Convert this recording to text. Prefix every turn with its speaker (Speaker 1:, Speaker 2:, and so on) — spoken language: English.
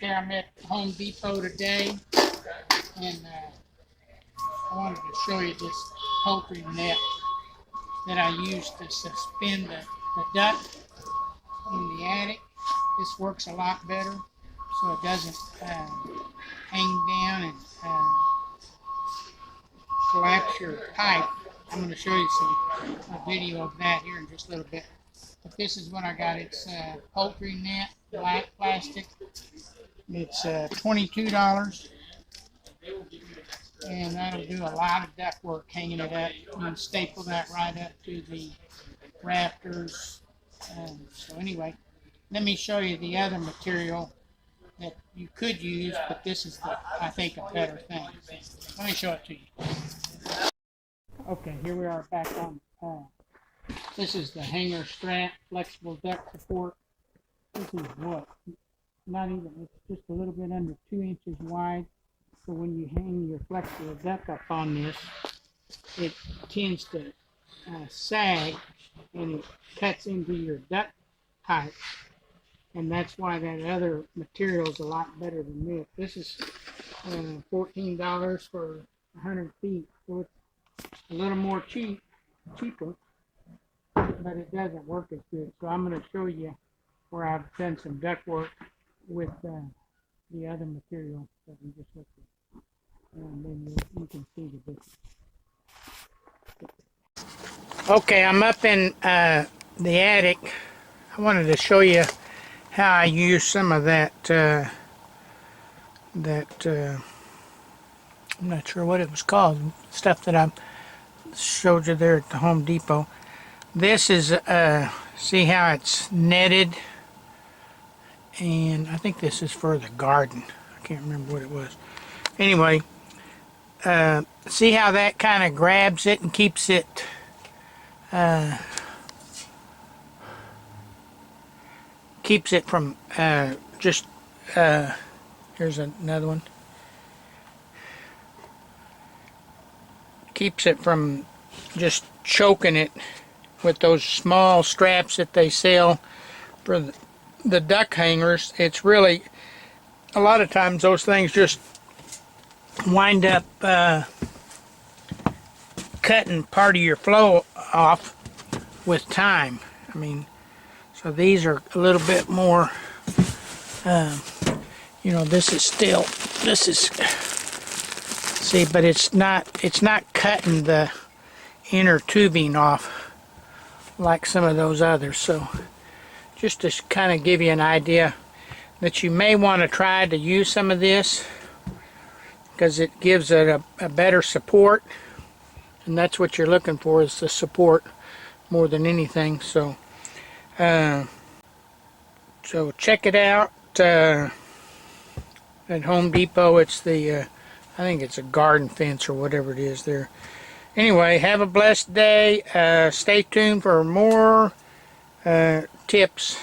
Speaker 1: Okay, I'm at Home Depot today, and I wanted to show you this poultry net that I use to suspend the duct in the attic. This works a lot better, so it doesn't hang down and collapse your pipe. I'm going to show you a video of that here in just a little bit. But this is what I got. It's poultry net, black plastic. It's $22, and that'll do a lot of duct work, hanging it up. You can staple that right up to the rafters. So anyway, let me show you the other material that you could use, but this is, I think, a better thing. So let me show it to you. Okay, here we are back on. This is the hanger strap, flexible duct support. This is what? Not even, it's just a little bit under 2 inches wide. So when you hang your flexible duct up on this, it tends to sag, and it cuts into your duct pipe. And that's why that other material is a lot better than this. This is $14 for 100 feet. So it's a little more cheaper, but it doesn't work as good. So I'm going to show you where I've done some duct work with the other material that we just looked at. And then you can see the difference. Okay, I'm up in the attic. I wanted to show you how I use some of that, I'm not sure what it was called, stuff that I showed you there at the Home Depot. This is, see how it's netted, and I think this is for the garden. I can't remember what it was. Anyway, see how that kind of grabs it and keeps it from just, here's another one, keeps it from just choking it with those small straps that they sell for the duck hangers. It's really, a lot of times those things just wind up cutting part of your flow off with time. I mean, so these are a little bit more, you know, this is, see, but it's not cutting the inner tubing off like some of those others. So just to kind of give you an idea that you may want to try to use some of this, because it gives it a better support, and that's what you're looking for, is the support more than anything. So so check it out at Home Depot. It's the I think it's a garden fence or whatever it is there. Anyway, have a blessed day. Stay tuned for more tips.